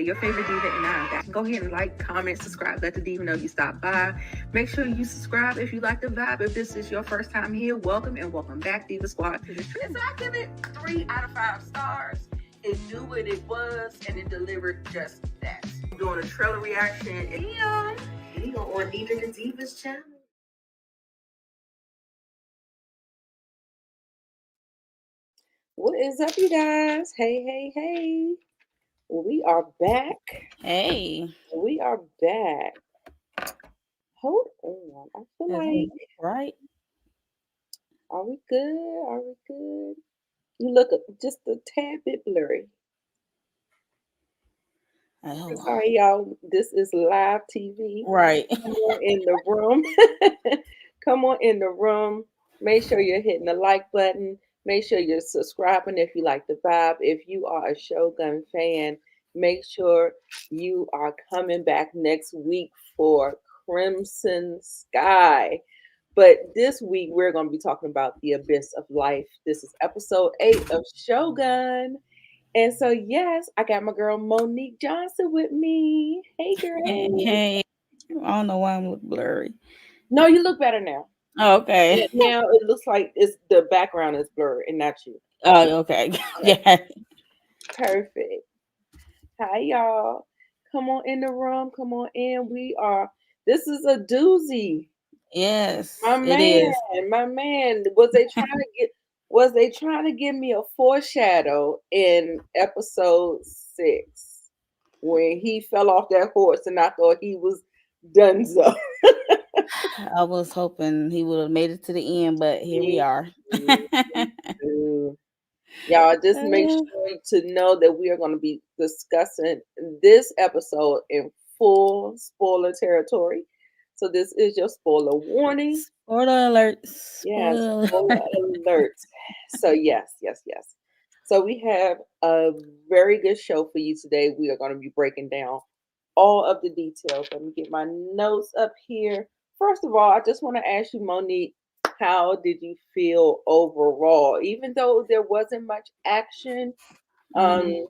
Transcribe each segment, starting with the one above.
your favorite diva and I. Go ahead and like, comment, subscribe. Let the diva know you stopped by. Make sure you subscribe if you like the vibe. If this is your first time here, welcome and welcome back, Diva Squad. And so I give it 3 out of 5 stars. It knew what it was and it delivered just that. I'm doing a trailer reaction. And we go on Diva the Divas channel. What is up, you guys? Hey. We are back. Hey. We are back. Hold on. I feel like... Right. Are we good? Are we good? You look just a tad bit blurry. Sorry, y'all. This is live TV. Right. Come on in the room. Come on in the room. Make sure you're hitting the like button. Make sure you're subscribing if you like the vibe. If you are a Shogun fan, make sure you are coming back next week for Crimson Sky. But this week, we're going to be talking about the abyss of life. This is episode 8 of Shogun. And so, yes, I got my girl Monique Johnson with me. Hey, girl. Hey. I don't know why I'm looking blurry. No, you look better now. Oh, okay. Now it looks like it's the background is blurred and not you. Oh, okay. Yeah. Perfect. Hi, y'all. Come on in the room. Come on in. This is a doozy. Yes, My it is. man. Was they trying to give me a foreshadow in episode 6 when he fell off that horse and I thought he was done so? I was hoping he would have made it to the end, but here we are. Y'all just make sure to know that we are going to be discussing this episode in full spoiler territory. So this is your spoiler warning. Spoiler alert. Yes, spoiler alert. So yes. So we have a very good show for you today. We are going to be breaking down all of the details. Let me get my notes up here. First of all, I just want to ask you, Monique, how did you feel overall? Even though there wasn't much action, how'd you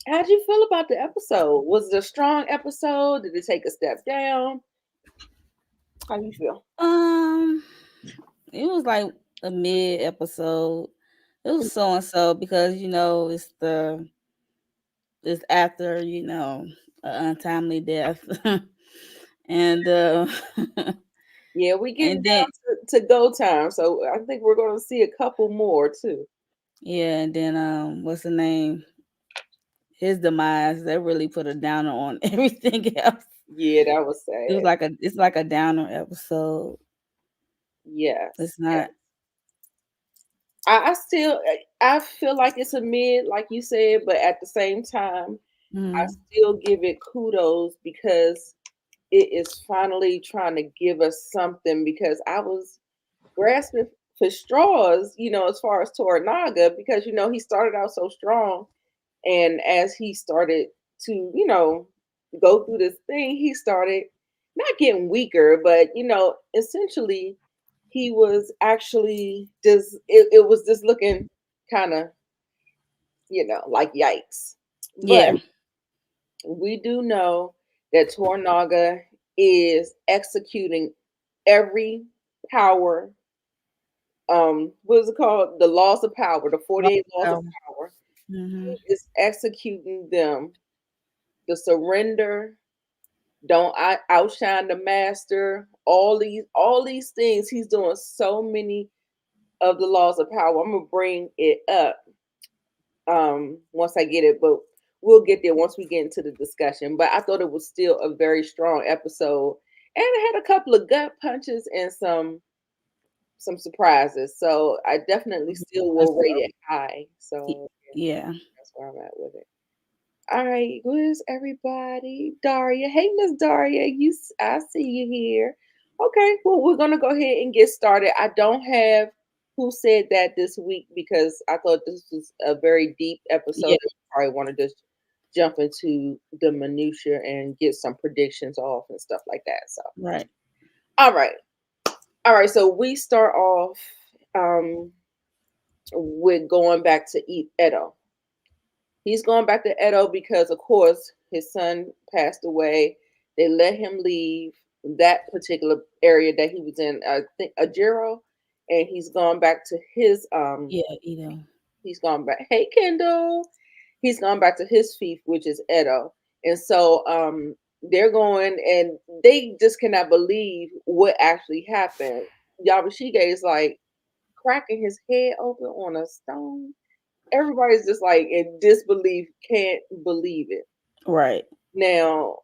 feel about the episode? Was it a strong episode? Did it take a step down? How you feel? It was like a mid episode. It was so and so because it's after an untimely death, and yeah, we getting down to go time, so I think we're going to see a couple more too. Yeah, and then what's the name? His demise. That really put a downer on everything else. Yeah, that was sad. It's like a downer episode. Yes, it's not. I feel like it's a mid, like you said, but at the same time, I still give it kudos because it is finally trying to give us something. Because I was grasping for straws, as far as Toranaga, because he started out so strong, and as he started to go through this thing, he started not getting weaker, but essentially he was actually just it was just looking kind of like yikes. Yeah. But we do know that Toranaga is executing every power. What is it called? The laws of power, the 48 laws of power. He is executing them. The surrender, don't outshine the master. All these things, he's doing so many of the laws of power. I'm gonna bring it up once I get it, but we'll get there once we get into the discussion. But I thought it was still a very strong episode, and it had a couple of gut punches and some surprises. So I definitely still will rate it high. So yeah, that's where I'm at with it. All right, where's everybody? Daria. Hey, Miss Daria. I see you here. Okay, well, we're gonna go ahead and get started. I don't have who said that this week because I thought this was a very deep episode. Yeah. I probably want to just jump into the minutia and get some predictions off and stuff like that. So right. All right. So we start off with going back to Edo. He's going back to Edo because, of course, his son passed away. They let him leave that particular area that he was in, I think Ajiro, and he's gone back to his Yeah, you know. he's gone back. Hey, Kendall. He's gone back to his fief, which is Edo. And so they're going and they just cannot believe what actually happened. Yabashige is like cracking his head open on a stone. Everybody's just like in disbelief, can't believe it. Right. Now,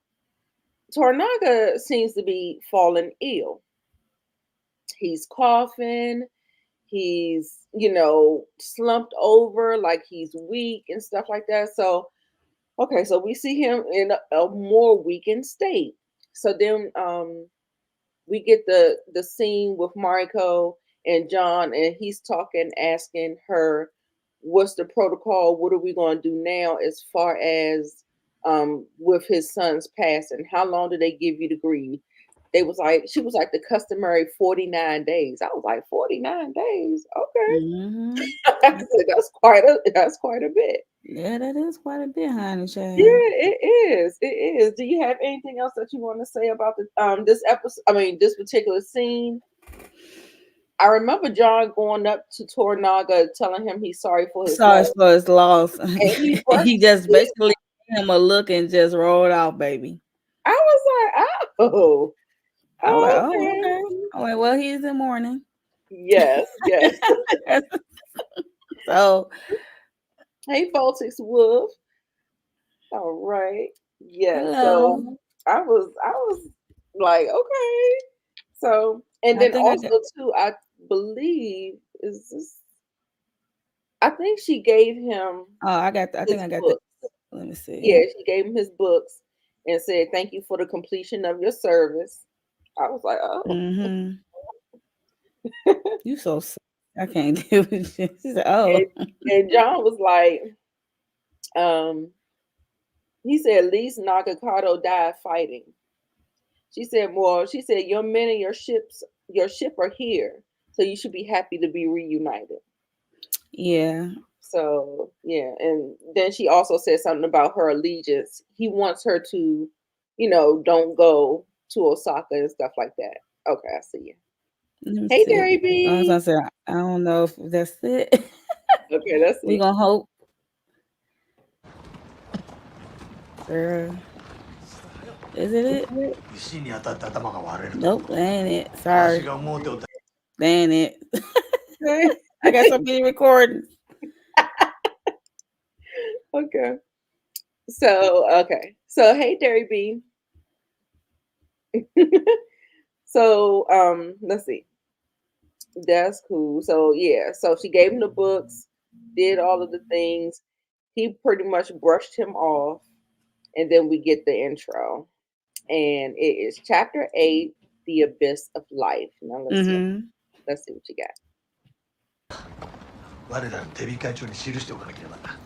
Tornaga seems to be falling ill. He's coughing, he's, slumped over like he's weak and stuff like that. So, okay, so we see him in a more weakened state. So then we get the scene with Mariko and John, and he's talking, asking her, "What's the protocol? What are we going to do now as far as with his son's passing? How long do they give you to grieve?" She was like the customary 49 days. I was like 49 days, okay. Mm-hmm. I said that's quite a bit. Yeah, that is quite a bit, honey Yeah, child. it is. It is. Do you have anything else that you want to say about the this episode? I mean, this particular scene. I remember John going up to Tornaga, telling him he's sorry for his Sorry loss, for his loss. and he brushed He just his teeth. basically gave him a look and just rolled off, baby. I was like, oh, I was like, oh, oh, okay. okay. I went, well, he's in mourning. Yes, yes. So, Hey, Baltics Wolf. All right. Yes. hello. So I was like, okay. So, and I then think I also got, too, I believe is this. I think she gave him I think his I got the, books. let me Yeah, see. she gave him his books and said, "Thank you for the completion of your service." I was like, "Oh." Mm-hmm. You so sick. I can't deal with you. She said, oh, and, and John was like, um, he said, "At least Nagakado died fighting." She said, "Well, she said your men and your ship are here, so you should be happy to be reunited." yeah. So yeah, and then she also said something about her allegiance. He wants her to, don't go to Osaka and stuff like that. Okay, I see you. Let me Hey, see. Derry I was B. gonna say, I don't know if that's it. Okay, that's We it. gonna hope, girl. Is it it? Nope, that ain't it. Sorry, that ain't it. I got so many recordings. Okay. So hey, Derry B. So let's see. That's cool. So yeah, so she gave him the books, did all of the things. He pretty much brushed him off, and then we get the intro, and it is chapter 8, the abyss of life. Now Mm-hmm. let's see what you got.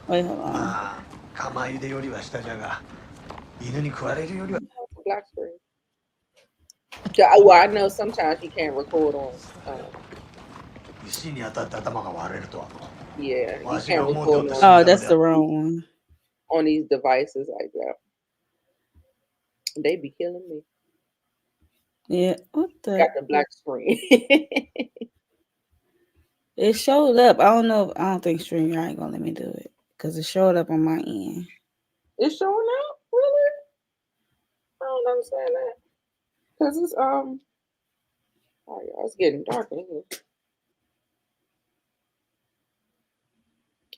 Wait, hold on. Black screen. Well, I know sometimes you can't record on. Yeah, you can't record Oh, that's the wrong one. on these devices like that. They be killing me. Yeah. What Got the? the black screen. It showed up. I don't know. I don't think StreamYard ain't gonna let me do it because it showed up on my end. It's showing up, really? I don't understand that. Cause it's oh yeah, it's getting dark in here.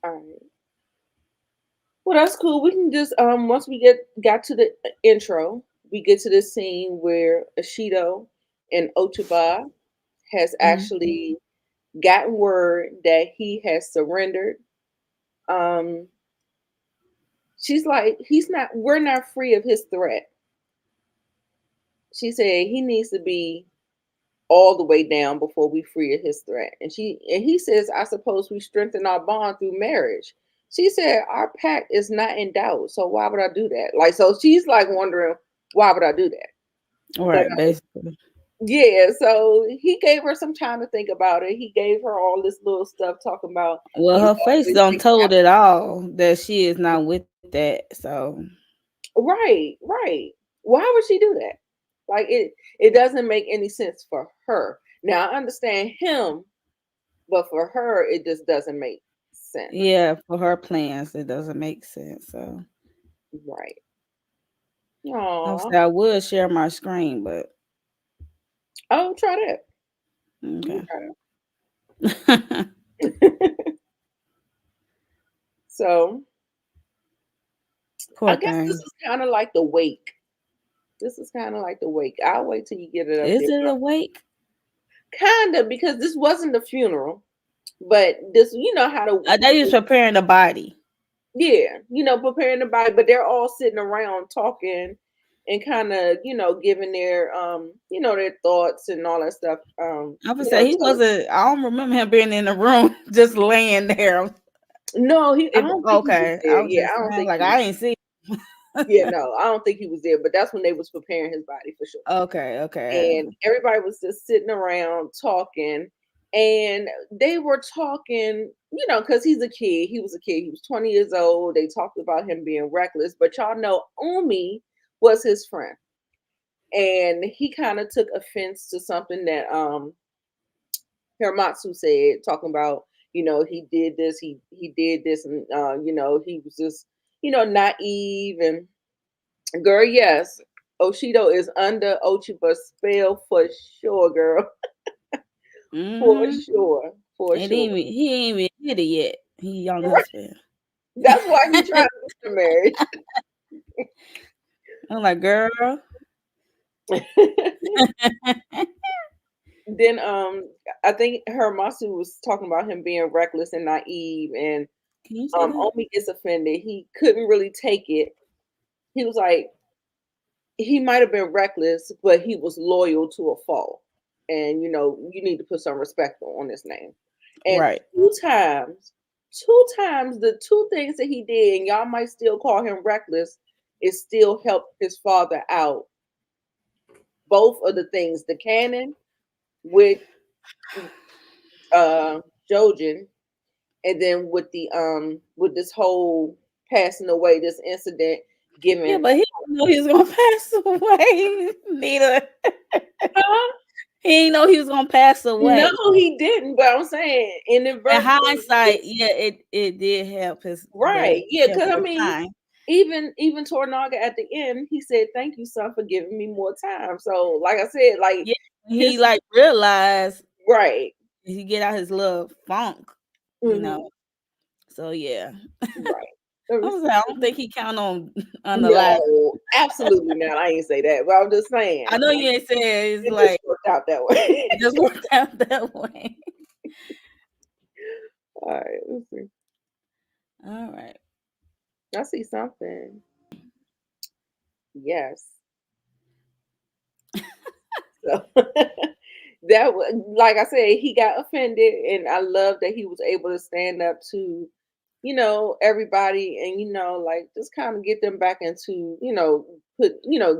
All right. Well, that's cool. We can just once we got to the intro, we get to this scene where Ashido and Otuba has Mm-hmm. actually gotten word that he has surrendered. Um, she's like, we're not free of his threat. She said he needs to be all the way down before we free of his threat. And he says, I suppose we strengthen our bond through marriage. She said, our pact is not in doubt. So why would I do that? Like, so she's like wondering, why would I do that? But Right, basically. Yeah, so he gave her some time to think about it. He gave her all this little stuff talking about Well, he's her face always don't been told it all that she is not with that. So right, right. Why would she do that? Like it doesn't make any sense for her. Now I understand him, but for her it just doesn't make sense. yeah, for her plans, it doesn't make sense. So Right. I Aw. said I would share my screen, but Oh, try that. You okay. try that. So I Poor guess this thing. is kind of like the wake. This is kind of like the wake. I'll wait till you get it up Is there. it awake? Kind of, because this wasn't the funeral, but this, you know how They just preparing the body. yeah, preparing the body, but they're all sitting around talking and kind of, giving their, their thoughts and all that stuff. I would say he wasn't. I don't remember him being in the room, just laying there. No, I don't think he was Okay, there. I was Yeah, just I don't saying, think like he was. I ain't see. Yeah, no, I don't think he was there. But that's when they was preparing his body for sure. Okay, okay. And everybody was just sitting around talking, and they were talking, because he's a kid. He was a kid. He was 20 years old. They talked about him being reckless, but y'all know Umi was his friend, and he kind of took offense to something that Hiramatsu said, talking about, he did this, he did this, and he was just, naive. And girl, yes, Oshido is under Ochiba's spell for sure, girl. For Mm-hmm. sure. For And sure. he ain't even hit it yet. He on his spell. That's why he tried to get the marriage. I'm like, girl. Then I think Hiramatsu was talking about him being reckless and naive, and Can you see that? Omi gets offended. He couldn't really take it. He was like, he might have been reckless, but he was loyal to a fault. And you need to put some respect on his name. And Right. two times, the two things that he did, and y'all might still call him reckless, it still helped his father out. Both of the things, the canon with uh Jojen, and then with this whole passing away, this incident Yeah, giving but he didn't know he was gonna pass away. Neither. huh? He didn't know he was gonna pass No, away. he didn't. But I'm saying In inadvertently, hindsight, yeah, it did help right? Yeah, him because I for mean, time. even Tornaga at the end, he said, "Thank you, son, for giving me more time." So, like I said, like Yeah, he his like realized right, he get out his little funk, you know. hmm So yeah, right. Let I me was see. like, I don't think he count on the life. No, absolutely not. I ain't say that, but I'm just saying I know you ain't saying it's it just like worked out that way. it just worked out that way. All right, let's see. All right. I see something. Yes. So that was, like I said, he got offended, and I love that he was able to stand up to, everybody, and like just kind of get them back into,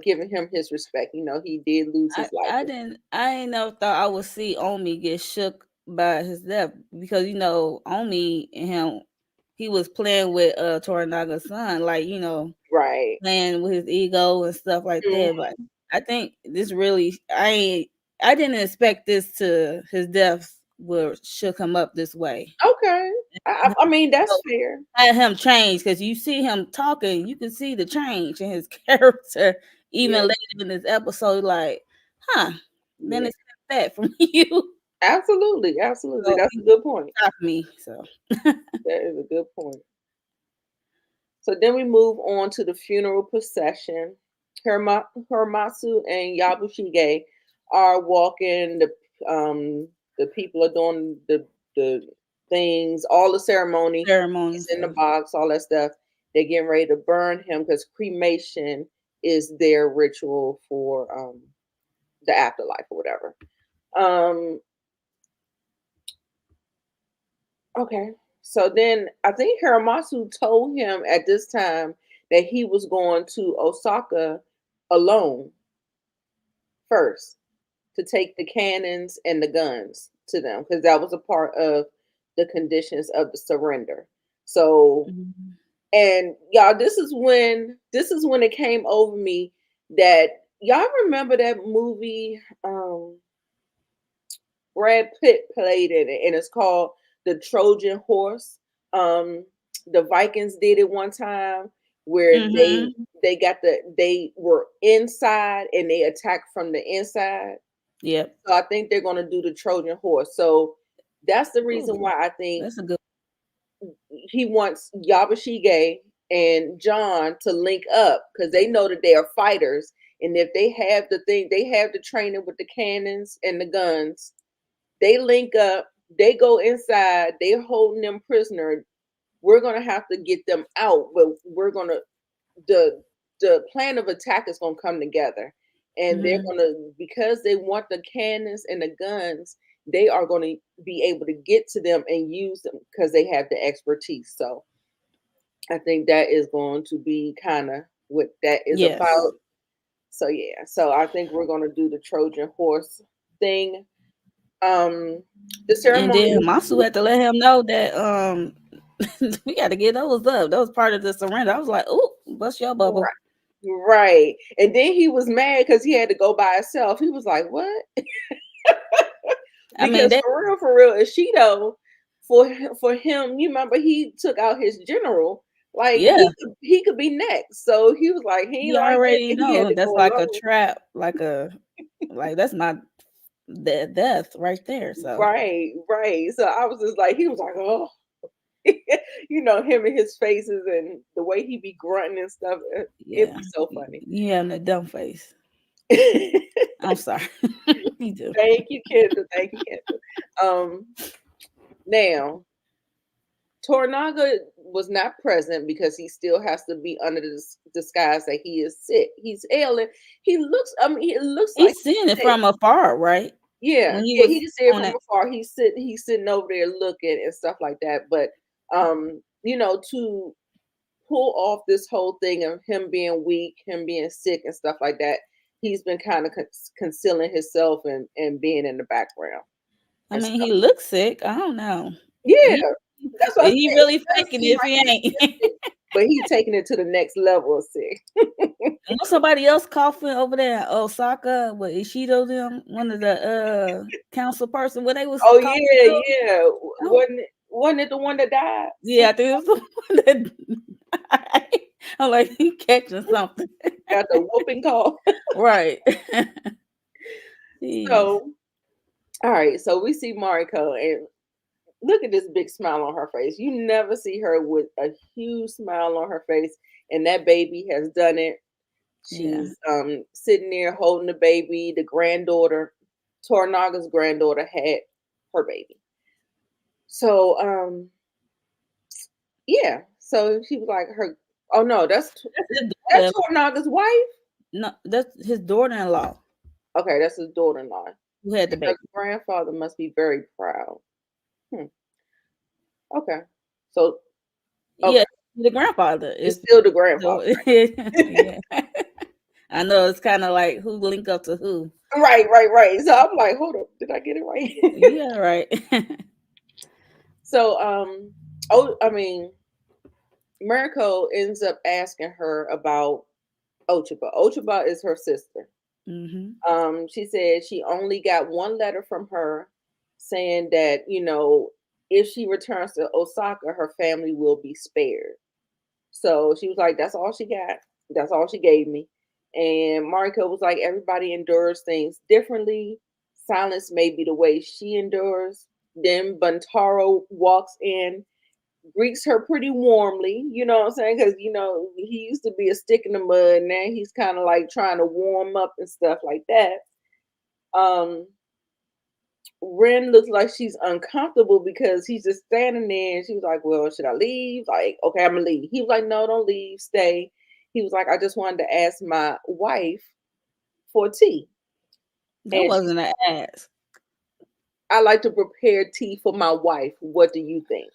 giving him his respect. He did lose his life. I ain't never thought I would see Omi get shook by his death because Omi and him he was playing with Toranaga's son, like, Right. playing with his ego and stuff like that. Mhm. But I think this really I didn't expect this to his death would shook him up this way. Okay. I mean, that's fair. Had him change because you see him talking, you can see the change in his character even Yeah. later in this episode. Like, huh? Then Yeah. it's that from you. Absolutely. Absolutely. So That's a he good point. shocked me. So That is a good point. So then we move on to the funeral procession. Hiramatsu and Yabushige are walking. The people are doing the things, all the ceremony. ceremony and He's in the stuff. box, all that stuff. They're getting ready to burn him because cremation is their ritual for the afterlife or whatever. Um, Okay. So then I think Hiramatsu told him at this time that he was going to Osaka alone first. to take the cannons and the guns to them because that was a part of the conditions of the surrender. So, Mhm. and y'all, this is when it came over me that y'all remember that movie Brad Pitt played in it, and it's called The Trojan Horse. Um, the Vikings did it one time where Mhm. they were inside and they attacked from the inside. Yep. So I think they're gonna do the Trojan Horse. So that's the Ooh, reason why I think that's a good. he wants Yabashige and John to link up because they know that they are fighters. And if they have they have the training with the cannons and the guns. They link up, they go inside, they're holding them prisoner. We're gonna have to get them out, but we're gonna the the plan of attack is gonna come together. And they're Mhm. gonna because they want the cannons and the guns, they are gonna be able to get to them and use them because they have the expertise. So I think that is going to be kind of what that is Yes. about. So yeah, so I think we're gonna do the Trojan horse thing. Um the And ceremony then Masu had to let him know that we got to get those up. That was part of the surrender. I was like, "Ooh, bust your bubble." right. And then he was mad because he had to go by himself. He was like, "What?" I mean, Because that for real, Ishido, for him, you remember he took out his general. Like yeah, he could be next. So he was like, he you ain't like that. already And he had know to that's go like a alone. trap, like that's not death right there. So Right, right. So I was just like, he was like, oh, him and his faces and the way he be grunting and stuff. It'd yeah, be so funny. you having a dumb face. I'm sorry, you do. Thank you, Kendra. Thank you, Kendra. Now Tornaga was not present because he still has to be under the disguise that he is sick. He's ailing. He looks. I mean, it looks like He's seeing he's it sick. from afar, right? Yeah, When he yeah. He was just see it on from it, afar. He's sitting over there looking and stuff like that. But to pull off this whole thing of him being weak, him being sick and stuff like that, he's been kind of concealing himself and being in the background I and mean, stuff. he looks sick. I don't know. Yeah, He that's what I he said. It really does faking it seem if like he he ain't. is sick, but he's taking it to the next level of sick. And was somebody else coughing over there in Osaka with Ishido them, one of the council person where they was Oh coughing yeah, too? yeah. Oh, Wasn't it the one that died? yeah, I think it was the one that died. I'm like, he catching something. Got the whooping call. Right. Jeez. So all right, so we see Mariko and look at this big smile on her face. You never see her with a huge smile on her face, and that baby has done it. Yeah. She's sitting there holding the baby. The granddaughter, Tornaga's granddaughter, had her baby. So yeah. So she was like her. Oh no, That's his that's daughter. Tornaga's wife. No, that's his daughter-in-law Okay, that's his daughter-in-law. who had the Her baby. grandfather must be very proud. Hmm. Okay. So Yeah, okay, the grandfather it's is still the grandfather. so yeah. I know it's kind of like who link up to who. Right, right, right. So I'm like, hold up, did I get it right? Yeah, right. So oh, I mean, Mariko ends up asking her about Ochiba. Ochiba is her sister. Hmm. She said she only got one letter from her saying that, if she returns to Osaka, her family will be spared. So she was like, that's all she got. That's all she gave me. And Mariko was like, everybody endures things differently. Silence may be the way she endures. Then Buntaro walks in, greets her pretty warmly, you know what I'm saying? Because, he used to be a stick in the mud. Now he's kind of like trying to warm up and stuff like that. Um, Ren looks like she's uncomfortable because he's just standing there and she was like, well, should I leave? Like, okay, I'm gonna leave. He was like, no, don't leave, stay. He was like, I just wanted to ask my wife for tea. That And she wasn't an said, ass. I like to prepare tea for my wife. What do you think?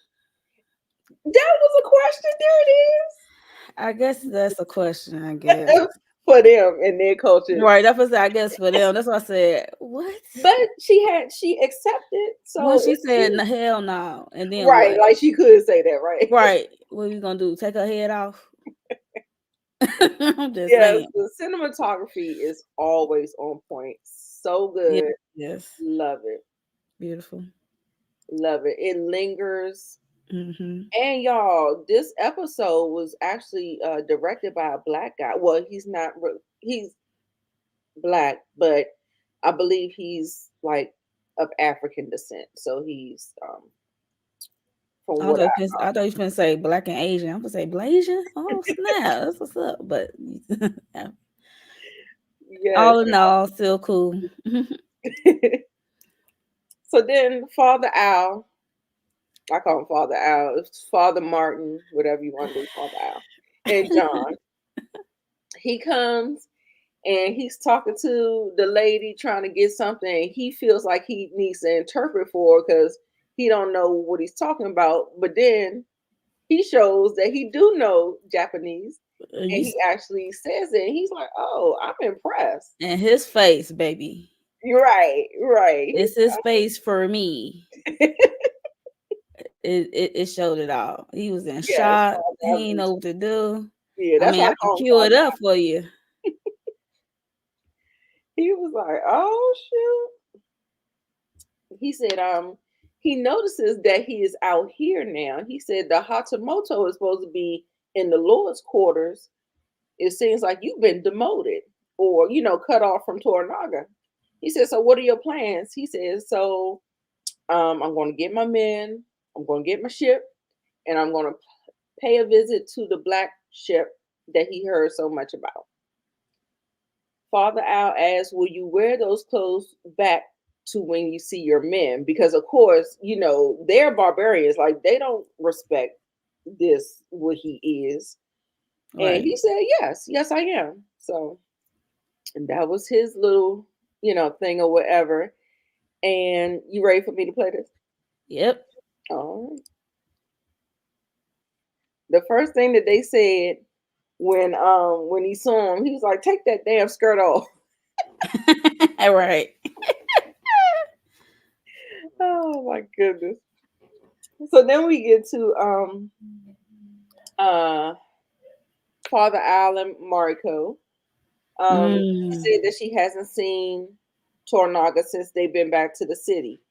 That was a question. There I guess that's a question. I it guess. is. for them in their culture. Right. That's what I guess for them. That's what I said. What? But she accepted, so When she it's said good. no, hell no, and then Right, what? like she could say that, right? Right. What we gonna do? Take her head off? I'm just Yes, saying. the cinematography is always on point. So Yes. good. Yes. Love it. Beautiful. Love it. It lingers. Hmm. And y'all, this episode was actually directed by a black guy. Well, he's black, but I believe he's like of African descent. So he's from what I thought you was gonna say black and Asian. I'm gonna say Blasian. Oh snap, that's what's up. But yes. all in all, still cool. So then Father Al, I call him Father Al, it's Father Martin, whatever you want to do, Father Al, and John. He comes and he's talking to the lady trying to get something. And he feels like he needs to interpret for her because he don't know what he's talking about. But then he shows that he do know Japanese, and You he actually says it. And he's like, "Oh, I'm impressed." and his face, baby. You're right, right. It's his face for me. It showed it all. He was in Yes, shock. Father He ain't Al. know what to do. Yeah, I that's mean, why I I can call him cue it Father up Al. for you. He was like, "Oh shoot." He said, he notices that he is out here now. He said the Hatamoto is supposed to be in the Lord's quarters. It seems like you've been demoted or, cut off from Toranaga. He said, so what are your plans? He says, so I'm going to get my men, I'm going to get my ship, and I'm going to pay a visit to the black ship that he heard so much about. Father Al asks, will you wear those clothes back to when you see your men? Because, of course, they're barbarians. Like, they don't respect this, what he is. And Right. he said, yes, yes, I am. So, and that was his little, thing or whatever. And you ready for me to play this? Yep. All right. The first thing that they said when he saw him, he was like, take that damn skirt off. Right. Oh my goodness. So then we get to uh Father Alan Mariko. She Mm. said that she hasn't seen Tornaga since they've been back to the city.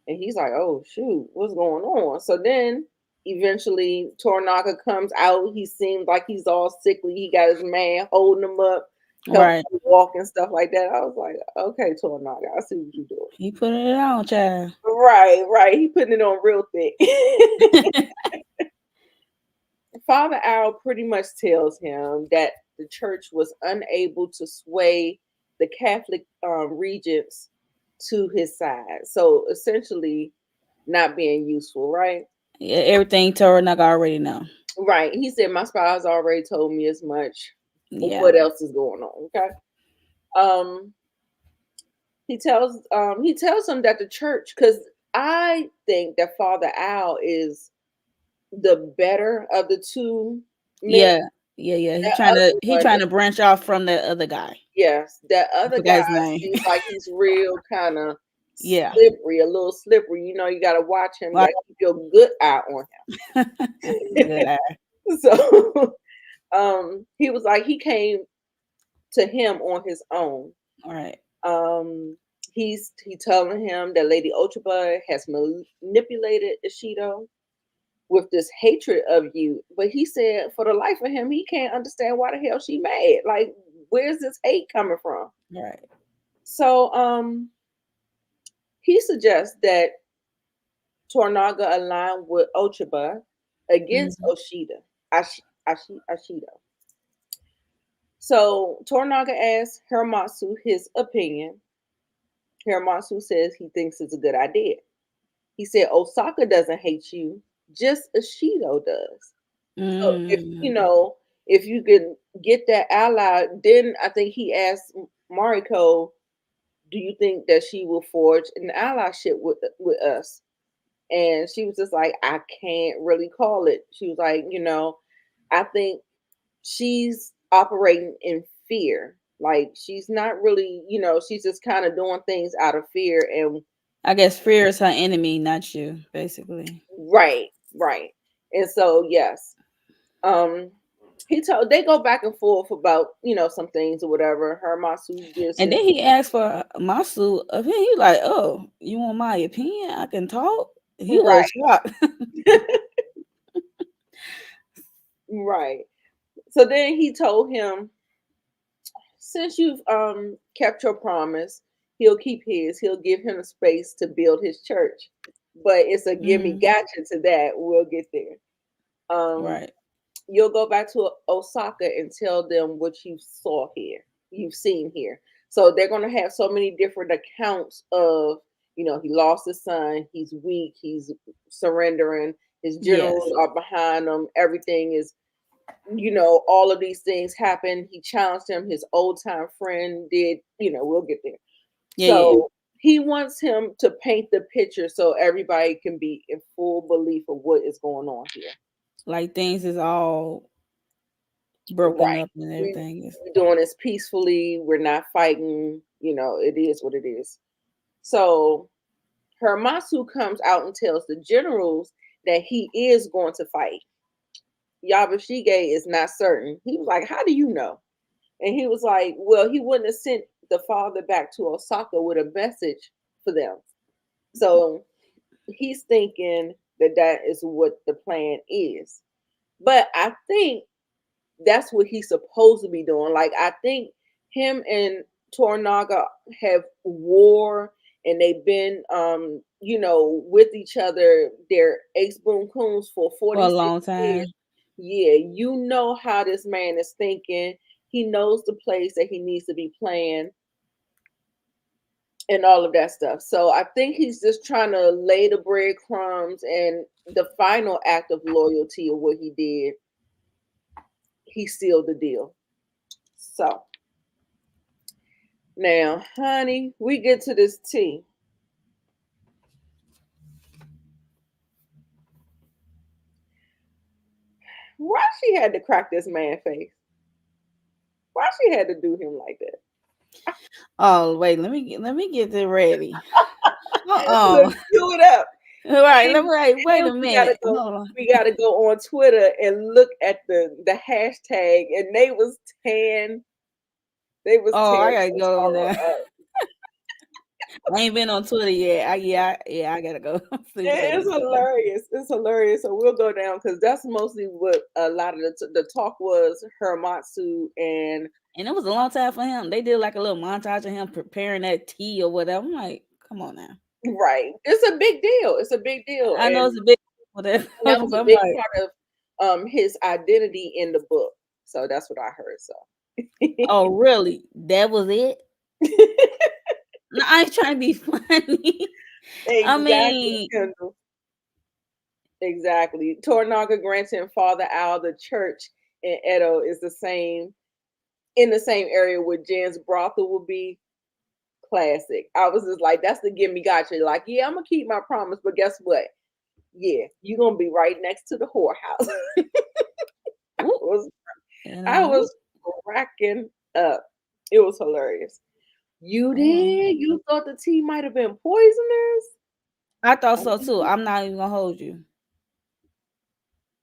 And he's like, oh shoot, what's going on? So then eventually Tornaga comes out. He seems like he's all sickly. He got his man holding him up, helping Right. him walk and stuff like that. I was like, okay, Tornaga, I see what you're doing. He put it on, child. Right, right. He putting it on real thick. Father Al pretty much tells him that the church was unable to sway the Catholic regents to his side. So essentially, not being useful, right? Yeah, everything Toranaga already know. Right. He said, my spouse already told me as much. Yeah. What else is going on? Okay. Um, he tells him that the church, because I think that Father Al is the better of the two men. Yeah. Yeah, yeah. That other He one, trying to branch off from the other guy. yes, that I other forgot guy his name. seems like he's real kind of Yeah. slippery, a little slippery. You got to watch him. You Well, got to keep your good eye on good eye. him. So, he was like, he came to him on his own. All right. He telling him that Lady Ochuba has manipulated Ishido with this hatred of you. But he said for the life of him, he can't understand why the hell she mad. Like, where's this hate coming from? All right. So he suggests that Tornaga align with Ochuba against Mhm. Oshida. Ashido. So Tornaga asks Hiramatsu his opinion. Hiramatsu says he thinks it's a good idea. He said Osaka doesn't hate you, just Ashido does. So if Mm. if you can get that ally, then I think he asked Mariko, "Do you think that she will forge an allyship with us?" And she was just like, "I can't really call it." She was like, "I think she's operating in fear. Like she's not really, she's just kind of doing things out of fear. And I guess fear is her enemy, not you, basically. right, right. And so yes, um, they go back and forth about some things or whatever. Hermasu gives And him then he asked for Masu opinion. He like, "Oh, you want my opinion? I can talk." He right, was shocked. right. So then he told him, since you've kept your promise, he'll keep his. He'll give him a space to build his church. But it's a gimme Hmm. gotcha to that. We'll get there. Um, Right. you'll go back to Osaka and tell them what you saw here, you've seen here. So they're going to have so many different accounts of, he lost his son, he's weak, he's surrendering, his generals Yes. are behind him, everything is, all of these things happened. He challenged him, his old time friend did, we'll get there. Yeah. Yeah. So he wants him to paint the picture so everybody can be in full belief of what is going on here. Like things is all broken Right. up and We everything is. we're doing this peacefully. We're not fighting. It is what it is. So Hermasu comes out and tells the generals that he is going to fight. Yabashige is not certain. He was like, "How do you know?" And he was like, "Well, he wouldn't have sent the father back to Osaka with a message for them." So he's thinking that that is what the plan is. But I think that's what he's supposed to be doing. Like I think him and Tornaga have war and they've been with each other. They're ace boon coons for For a 46 long years. time. Yeah, you know how this man is thinking. He knows the place that he needs to be playing and all of that stuff. So I think he's just trying to lay the breadcrumbs, and the final act of loyalty of what he did, he sealed the deal. So now, honey, we get to this tea. Why she had to crack this man face? Why she had to do him like that? Oh wait, let me get it ready. Look, Uh-uh. cue it up. Right, And, and wait then a minute. Hold on. we gotta go on Twitter and look at the hashtag, and they was Oh, I tearing gotta go on Tara there. up. I ain't been on Twitter yet. Yeah, I gotta go see what they It's was doing. hilarious. It's hilarious. So we'll go down because that's mostly what a lot of the talk was. Hermatsu and And it was a long time for him. They did like a little montage of him preparing that tea or whatever. I'm like, come on now. right. It's a big deal. It's a big deal, I know and it's a big for that, that but was a I'm big like, part of his identity in the book. So that's what I heard. So oh really? That was it? No, I ain't trying to be funny. I exactly, mean, Kendall. Exactly. Tornaga grants him Father Al. The church in Edo is the same in the same area where Jen's brothel will be. Classic. I was just like, that's the gimme gotcha. Like, yeah, I'm gonna keep my promise, but guess what? Yeah, you're gonna be right next to the whorehouse. whoop, was you I know. was cracking up. It was hilarious. You Oh, did? You thought the tea might have been poisonous? I thought so too. I'm not even gonna hold you.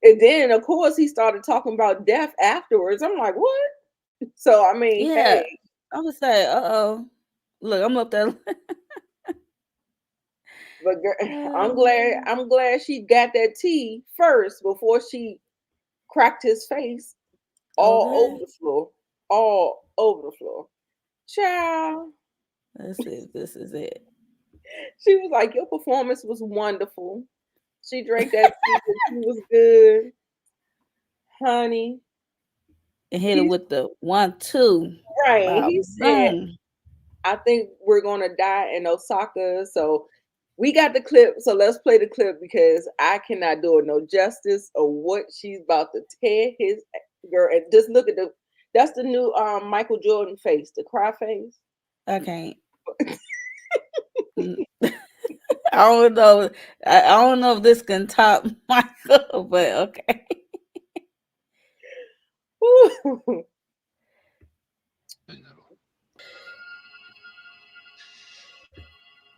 And then, of course, he started talking about death afterwards. I'm like, what? So, I mean, Yeah, hey, I was say, oh. Look, I'm up there. but Um, I'm glad she got that tea first before she cracked his face all over okay, the floor, all over the floor. Child, let's see if this is it. she was like, your performance was wonderful. She drank that tea. The tea was good, honey. And hit it He's with the 1, 2. right. Bow, He said, boom. I think we're gonna die in Osaka. So we got the clip. So let's play the clip because I cannot do it no justice of what she's about to tear his girl. And just look at that's the new Michael Jordan face, the cry face. I can't. Mm. I don't know. I don't know if this can top Michael, but okay.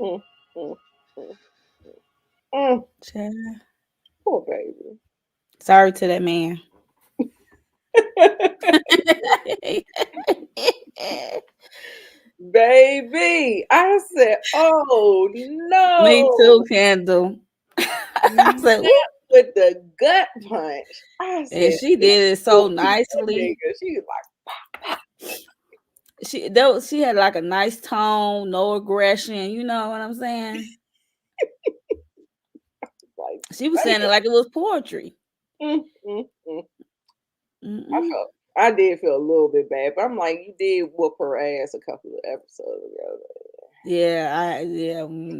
Mm, mm, mm, mm. Child. Poor baby. Sorry to that man. Baby, I said, oh Me no, too, Candle. I said, not "Ooh." with the gut punch. I And said, she he did it so will beat that nicely. nigga. She was She had like a nice tone, no aggression. You know what I'm saying? like, She was saying it damn. like it was poetry. Mm, mm, mm. Mm-mm. I did feel a little bit bad, but I'm like, you did whoop her ass a couple of episodes ago.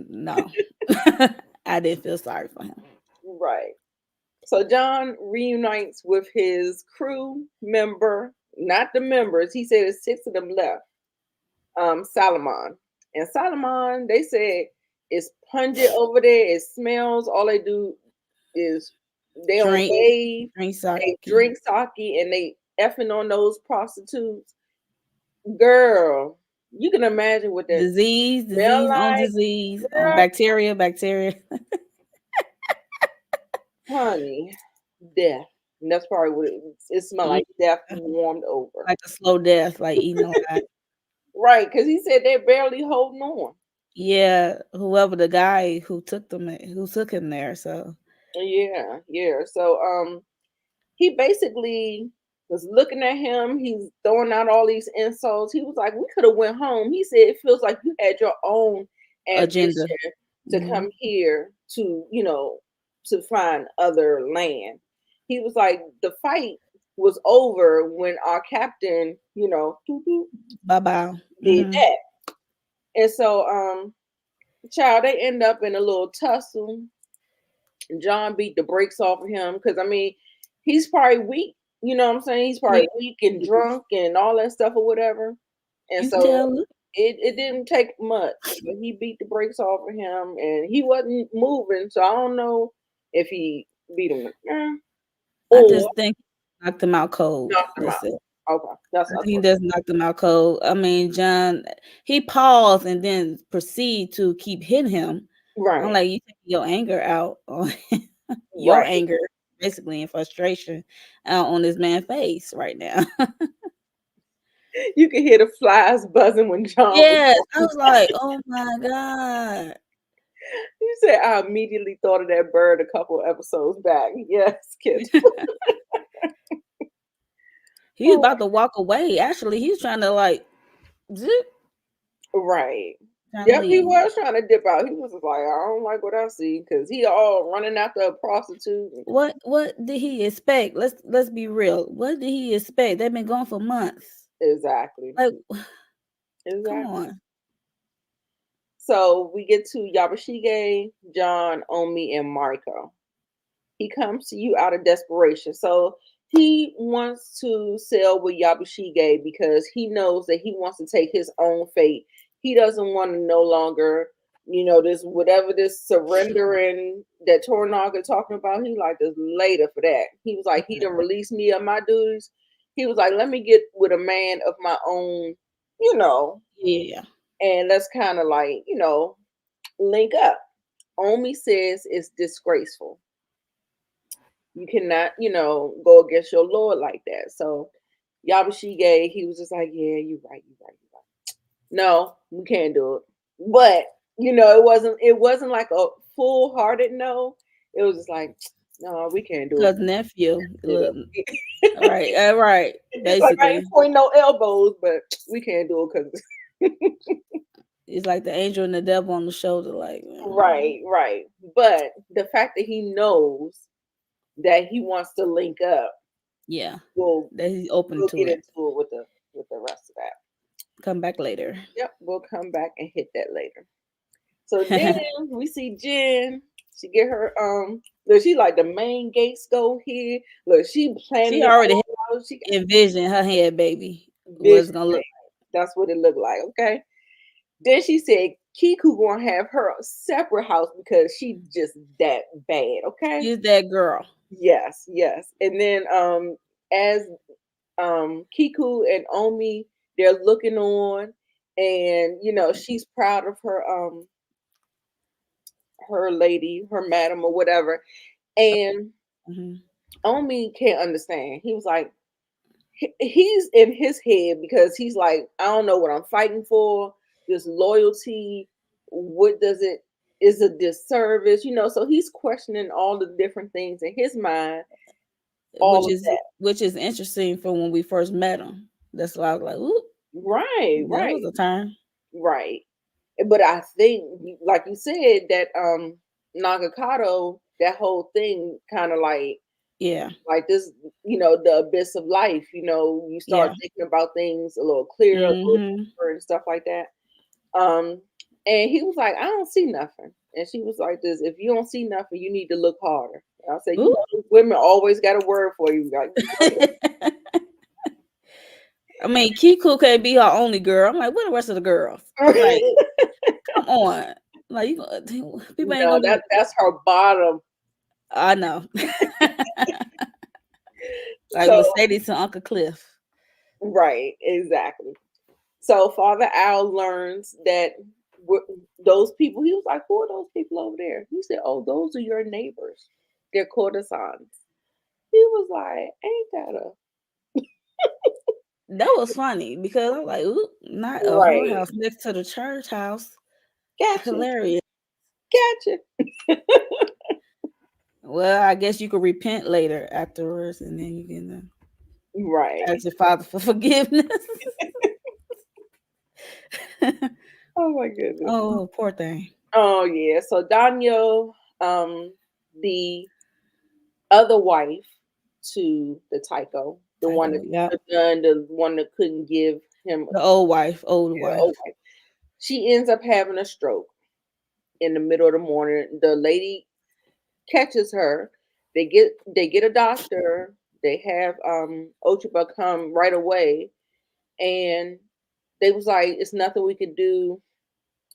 No. I didn't feel sorry for him. Right. So John reunites with his crew member, not the members. He said there's six of them left. Salomon. And Salomon, they said it's pungent over there. It smells. All they do is they don't Drink, bathe. drink They sake. drink sake and they effing on those prostitutes. Girl, you can imagine what that smell Disease on like. disease on Girl, bacteria. honey, death. And that's probably what it smelled Mm, like, death warmed over. like a slow death, like eating alive. Right, because he said they're barely holding on. Yeah, whoever the guy who took him there. So Yeah, yeah. So he basically was looking at him. He's throwing out all these insults. He was like, "We could have went home." He said, "It feels like you had your own agenda. ambition to Hmm. come here to, to find other land." He was like, "The fight was over when our captain, doo doo, Bye bye. did Hmm. that." And so, child, they end up in a little tussle. John beat the brakes off of him because I mean, he's probably weak. You know what I'm saying? He's Yeah, probably weak and drunk and all that stuff or whatever. And you can so tell. it didn't take much, but he beat the brakes off of him and he wasn't moving. So I don't know if he beat him I or just think he knocked him out cold. knocked him That's out. it. Okay, that's I that's think he what. just knocked him out cold. I mean, John, he paused and then proceed to keep hitting him. I'm Right, like, you taking your anger out on your right. anger, basically, and frustration out on this man's face right now. You can hear the flies buzzing when John was Yes, I walking. was like, oh my god, You said I immediately thought of that bird a couple episodes back. Yes, kids. he was about to walk away. Actually, he's trying to like, zip, Right. trying to Yep, he leave. was trying to dip out. He was just like, I don't like what I see because he all running after a prostitute. What did he expect? Let's be real. What did he expect? They've been gone for months. Exactly. Like, come Exactly. on. So we get to Yabashige, John, Omi, and Mariko. He comes to you out of desperation. So he wants to sell with Yabushige because he knows that he wants to take his own fate. He doesn't want to no longer, this whatever this surrendering that Tornaga talking about. He like this later for that. He was like, he done released me of my duties. He was like, let me get with a man of my own, you know, Yeah. and let's kind of like, link up. Omi says it's disgraceful. You cannot, go against your Lord like that. So Yabashige, he was just like, yeah, you're right, you're right, you're right. No, we can't do it. But it wasn't like a full hearted no. It was just like, no, we can't do it. Cause nephew, look, Nigga. right, Like I ain't basically, pointing no elbows, but we can't do it because it's like the angel and the devil on the shoulder. Like, right, right. But the fact that he knows that he wants to link up, yeah, we'll that he's open we'll to get it. into it with the rest of that. Come back later. Yep, we'll come back and hit that later. So then we see Jen. She get her look, she like the main gates go here. Look, she planning She it already had all out. She got envisioned her head baby was vision. gonna look. That's what it looked like. Okay. Then she said Kiku gonna have her separate house because she just that bad. Okay. She's that girl. Yes, yes. And then as Kiku and Omi, they're looking on, and she's proud of her her lady, her madam or whatever. And Mhm. Omi can't understand. He was like, he's in his head because he's like, I don't know what I'm fighting for. This loyalty, what does it is a disservice, so he's questioning all the different things in his mind, all which of is that. which is interesting for when we first met him. That's why I was like, "Ooh, Right, that was right, a turn." right. But I think, like you said, that Nagakado, that whole thing kind of Yeah, like this, the abyss of life, you start yeah. thinking about things a little clearer, a little Mhm. deeper and stuff like that. Um, and he was like, I don't see nothing. And she was like this, if you don't see nothing, you need to look harder. And I said, Ooh. women always got a word for you. Like, I mean, Kiku can't be her only girl. I'm like, where the rest of the girls? Like, come on. Like, people ain't no, gonna be. that's her bottom. I know. Like So Mercedes to Uncle Cliff. right, exactly. So Father Al learns that those people, he was like, who are those people over there? He said, oh, those are your neighbors. They're courtesans. He was like, ain't that a That was funny because I'm like, ooh, not a right? whorehouse next to the church house. Gotcha, Hilarious. gotcha. Well, I guess you could repent later afterwards, and then you can Right. ask your father for forgiveness. Oh my goodness. Oh, poor thing. Oh yeah. So Daniel, the other wife to the Tycho, the one Tycho, that yeah. couldn't have done, the one that couldn't give him The old wife, old the old wife. wife. She ends up having a stroke in the middle of the morning. The lady catches her. They get a doctor. They have Ochiba come right away, and they was like, "It's nothing we could do.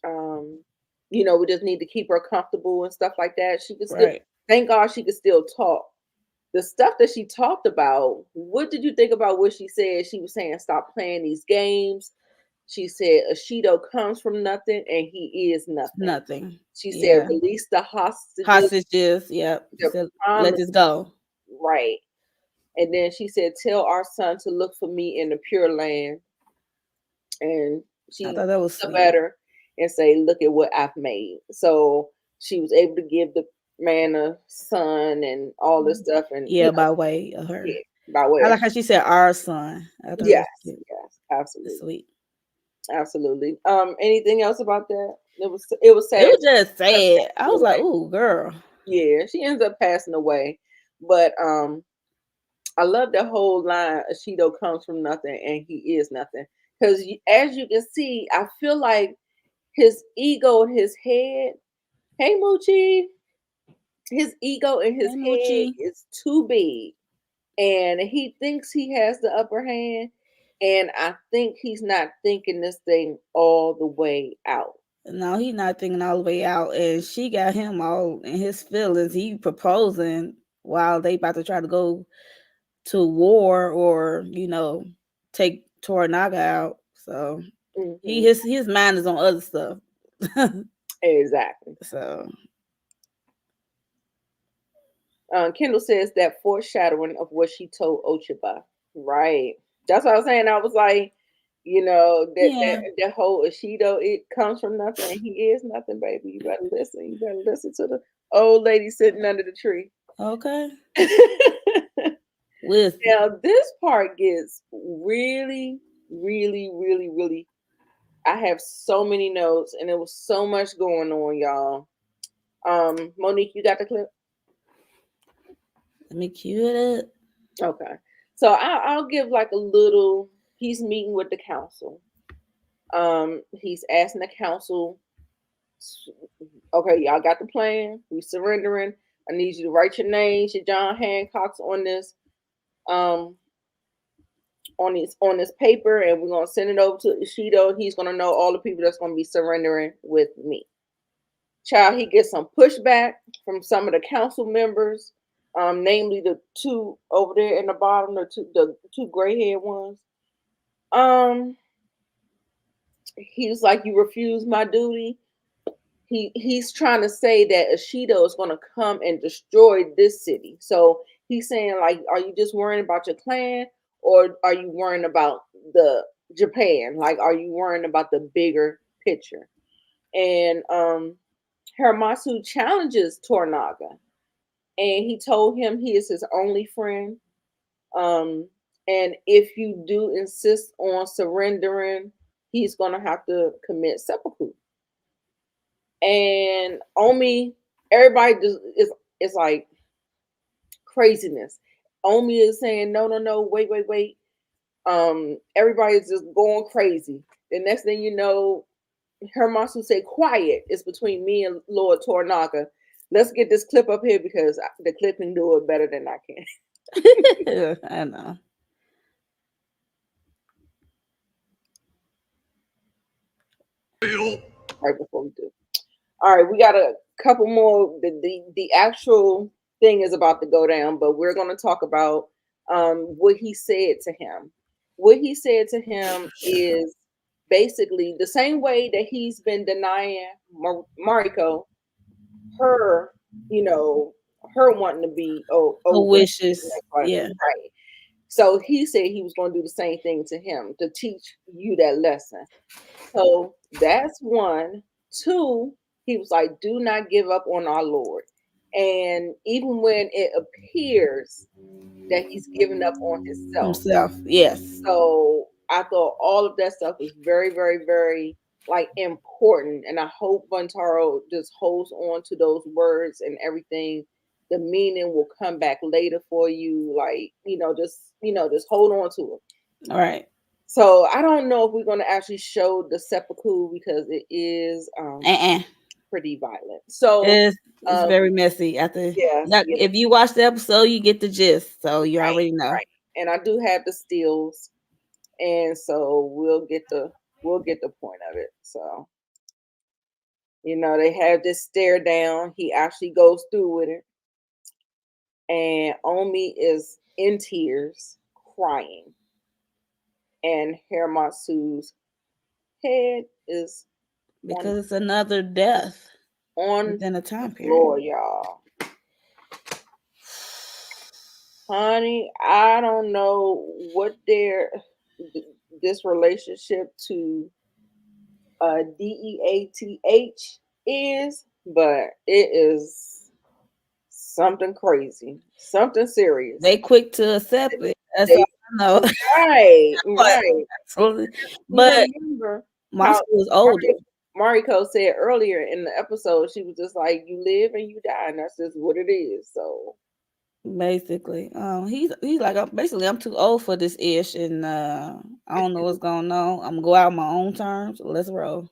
Um, we just need to keep her comfortable and stuff like that." She could still, Right. thank God, she could still talk. The stuff that she talked about. What did you think about what she said? She was saying, "Stop playing these games." She said, "Ashido comes from nothing, and he is nothing." Nothing. She said, Yeah. "Release the hostages, Hostages. Yep. She the said, let promise." this go. Right. And then she said, "Tell our son to look for me in the Pure Land." And I she thought that was the sweet. better and say, "Look at what I've made." So she was able to give the man a son and all this stuff, and Yeah, by way of her. yeah, by way I of like how she said our son. I thought that yes, was cute. yes, That's absolutely, sweet. absolutely. Anything else about that? It was It sad. was just She ended up sad. I passing was like, away. ooh, girl. Yeah, she ends up passing away, but I love the whole line. Ashido comes from nothing, and he is nothing. Because as you can see, I feel like his ego in his head. Hey, Moochie. His ego in his Hey, head Moochie. is too big, and he thinks he has the upper hand. And I think he's not thinking this thing all the way out. No, he not thinking all the way out, and she got him all in his feelings. He proposing while they about to try to go to war or take Toranaga out. So Hmm. his mind is on other stuff. Exactly. So Kendall says that foreshadowing of what she told Ochiba. Right. That's what I was saying. I was like, that yeah, that whole Ishido, it comes from nothing. And he is nothing, baby. You better listen. You better listen to the old lady sitting under the tree. okay. Wisdom. Now this part gets really, really, really, really. I have so many notes, and there was so much going on, y'all. Monique, you got the clip? Let me cue it up. Okay. So I'll give like a little. He's meeting with the council. He's asking the council, okay, y'all got the plan. We surrendering. I need you to write your names, your John Hancocks um on this paper, and we're gonna send it over to Ishido. He's gonna know all the people that's gonna be surrendering with me. Child, he gets some pushback from some of the council members, namely the two over there in the bottom, the two gray haired ones. Um, he was like, "You refuse my duty." he's trying to say that Ashido is going to come and destroy this city. So he's saying like, are you just worrying about your clan, or are you worrying about the Japan? Like, are you worrying about the bigger picture? And Hiramatsu challenges Tornaga, and he told him he is his only friend. Um, and if you do insist on surrendering, he's gonna have to commit seppuku. And Omi, everybody just is it's like craziness. Omi is saying, no, no, no, wait, wait, wait. Everybody's just going crazy. The next thing you know, Hermasu say, quiet. It's between me and Lord Tornaga. Let's get this clip up here because the clip can do it better than I can. I know. Right before we do. All right, we got a couple more. The actual thing is about to go down, but we're going to talk about what he said to him. What he said to him is basically the same way that he's been denying Mariko her, you know, her wanting to be Her over wishes. Yeah. right. So he said he was going to do the same thing to him to teach you that lesson. So that's one. Two, he was like, do not give up on our Lord. And even when it appears that he's given up on himself. Himself. Yes. So I thought all of that stuff was very, very, very like important. And I hope Buntaro just holds on to those words and everything. The meaning will come back later for you. Like, just hold on to it. All right. So I don't know if we're going to actually show the seppuku because it is Uh-uh. pretty violent. So It's um, very messy. After yes, like, if you watch the episode, you get the gist. So you right, already know. right. And I do have the stills, and so we'll get the point of it. So they have this stare down. He actually goes through with it, and Omi is in tears, crying, and Hiramatsu's head is on Because it's another death on within a the time period. floor, y'all. Honey, I don't know what this relationship to DEATH is, but it is something crazy, something serious. They quick to accept it. That's all They I know. right, But right. absolutely. You But remember how Monster was older, Mariko said earlier in the episode, she was just like, "You live and you die, and that's just what it is." So basically. He's like, basically, I'm too old for this ish, and I don't know what's going on. I'm gonna go out on my own terms. Let's roll.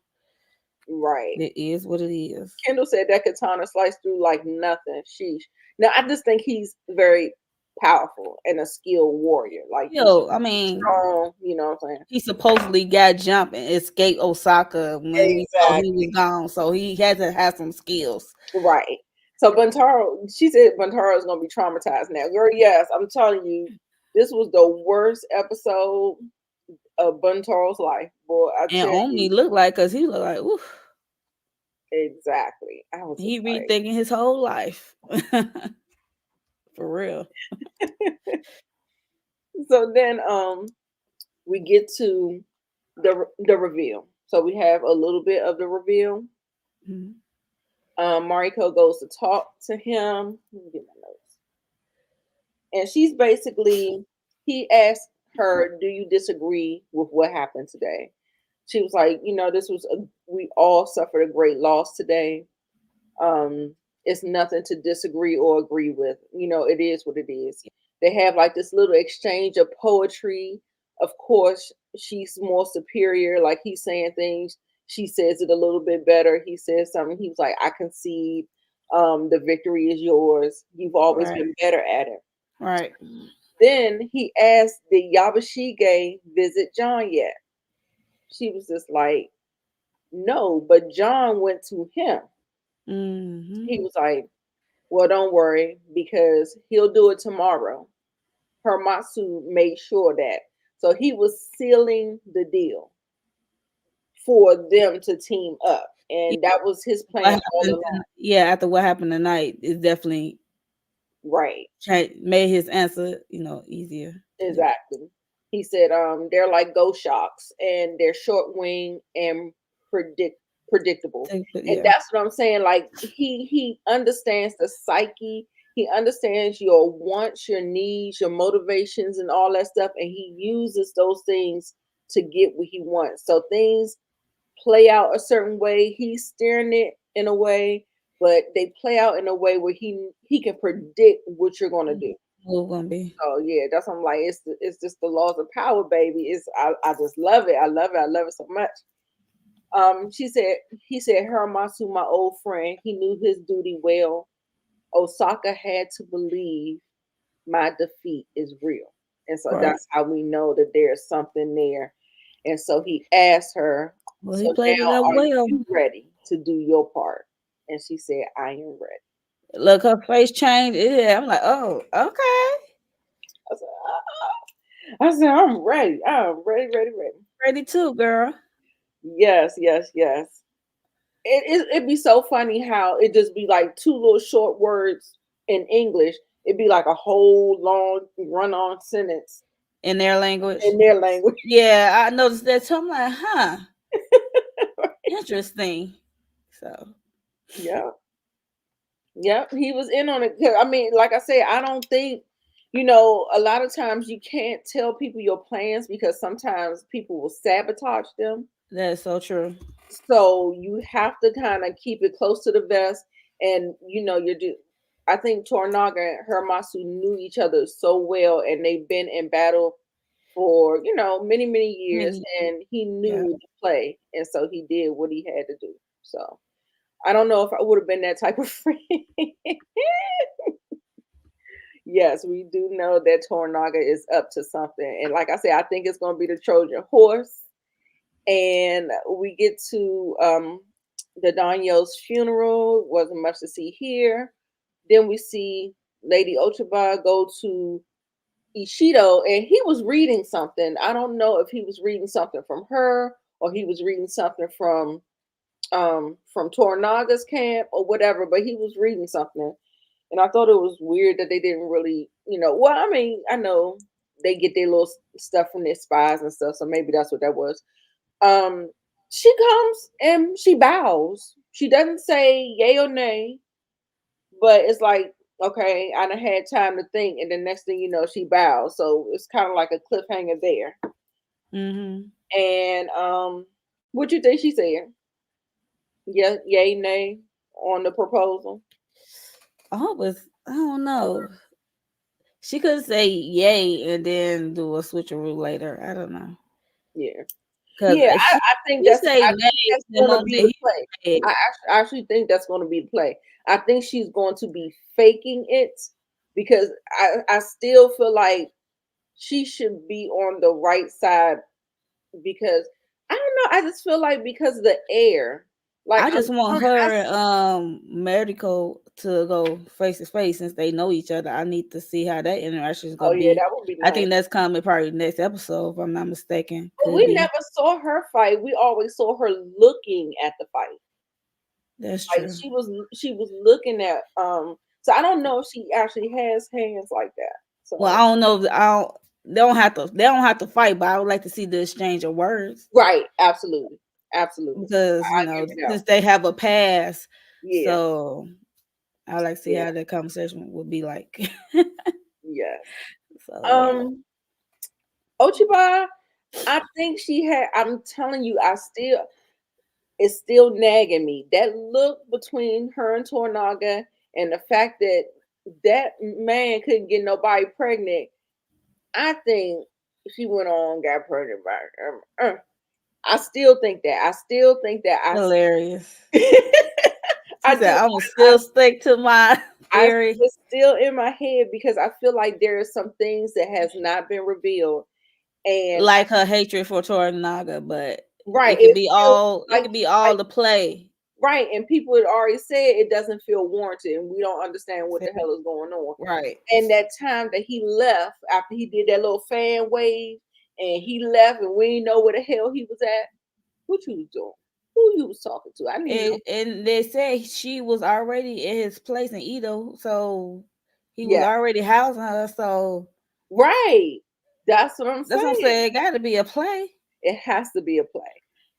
right. It is what it is. Kendall said that katana sliced through like nothing. Sheesh. Now I just think he's very powerful and a skilled warrior. Like he's Yo, I mean, strong. You know what I'm saying? he supposedly got jump and escaped Osaka when we thought he was Exactly. gone, so he had to have some skills. Right. So Buntaro, she said Buntaro is gonna be traumatized now. Girl, yes, I'm telling you, this was the worst episode of Buntaro's life. Boy, I And tell Omi you, looked like, cause he looked like, oof, exactly. I was he just rethinking his whole life. For real. like, so then we get to the reveal. So we have a little bit of the reveal. Mhm. Mariko goes to talk to him. Let me get my notes. And she's basically, he asked her, "Do you disagree with what happened today?" She was like, we all suffered a great loss today. Um, it's nothing to disagree or agree with. It is what it is. They have like this little exchange of poetry. Of course, she's more superior. Like he's saying things, she says it a little bit better. He says something. He was like, "I concede. The victory is yours. You've always Right. been better at it." Right. Then he asked, "Did Yabashige visit John yet?" She was just like, "No, but John went to him." Hmm. He was like, "Well, don't worry because he'll do it tomorrow." Hermatsu made sure that. So he was sealing the deal for them to team up. Yeah, and that was his what plan all happened along. yeah, after what happened tonight is definitely Right. made his answer, easier to do. Exactly. He said, they're like ghost shocks and they're short wing and predictable. But And yeah, that's what I'm saying. Like he understands the psyche. He understands your wants, your needs, your motivations, and all that stuff. And he uses those things to get what he wants. So things play out a certain way. He's steering it in a way, but they play out in a way where he can predict what you're gonna do. we're gonna be Oh yeah, that's what I'm like. It's just the laws of power, baby. I just love it. I love it. I love it so much. She said he said Hiramasu, my old friend, he knew his duty well. Osaka had to believe my defeat is real, and so right. that's how we know that there's something there. And so he asked her, Well, "So he played it now, up are well. you ready to do your part?" And she said, "I am ready." Look, her face changed. Yeah, I'm like, oh, okay, I said, I said, I'm ready. I'm ready, ready, ready. ready too, girl. Yes, yes, yes. It'd be so funny how it just be like two little short words in English. It'd be like a whole long run on sentence In their language. in their language. Yeah, I noticed that too. I'm like, huh, interesting. So Yeah. Yeah. He was in on it. 'Cause, I mean, like I said, I don't think, you know, a lot of times you can't tell people your plans because sometimes people will sabotage them. that's so true. So you have to kind of keep it close to the vest, and you know you do. I think Tornaga and Hermasu knew each other so well, and they've been in battle for many many years, Many, and he yeah. knew the play, and so he did what he had to do. So I don't know if I would have been that type of friend. Yes, we do know that Tornaga is up to something, and like I said, I think it's going to be the Trojan horse. And we get to the Danyo's funeral. Wasn't much to see here. Then we see Lady Ochaba go to Ishido, and he was reading something. I don't know if he was reading something from her or he was reading something from Tornaga's camp or whatever, but he was reading something. And I thought it was weird that they didn't really, well, I mean, I know they get their little stuff from their spies and stuff, so maybe that's what that was. um, she comes and she bows. She doesn't say yay or nay, but it's like, okay, I done had time to think, and the next thing you know, she bows. So it's kind of like a cliffhanger there. Hmm. And what you think she said? Yeah, yay, nay on the proposal. I hope it's. I don't know. She could say yay and then do a switcheroo later. I don't know. Yeah, Because yeah. if she, I think she that's say I think nay that's the going to moment be the he play. say I actually think that's going to be the play. I think she's going to be faking it because I still feel like she should be on the right side because I don't know. I just feel like because of the air, like I just want I her and Medical to go face to face since they know each other. I need to see how that interaction is oh gonna yeah, be. that would be I nice. think that's coming probably next episode, if I'm not mistaken. But Could we be. never saw her fight. We always saw her looking at the fight. That's Like true. she was looking at So I don't know if she actually has hands like that. Well, I So don't know. I don't. They don't have to fight, but I would like to see the exchange of words right, absolutely, absolutely. because I give you that since one. they have a past, Yeah, so I like to see yeah, how that conversation would be like. yes. So yeah, Um, Ochiba, I think she had. I'm telling you, it's still nagging me. That look between her and Tornaga, and the fact that that man couldn't get nobody pregnant. I think she went on and got pregnant by. I still think that. I still think that. hilarious. She I said, do. "I will still stick to my theory." It's still in my head because I feel like there are some things that has not been revealed, and Like her hatred for Toranaga, but right, it could it be feels all it like could be all like the play. right, and people had already said it doesn't feel warranted, and we don't understand what the hell is going on. Right. And that time that he left after he did that little fan wave, and he left, and we didn't know where the hell he was at. What you was doing? Who you was talking to? I need to know. And they said she was already in his place in Edo, so he was Yeah, already housing her. So right. That's what I'm that's what I'm saying. saying. It got to be a play. It has to be a play.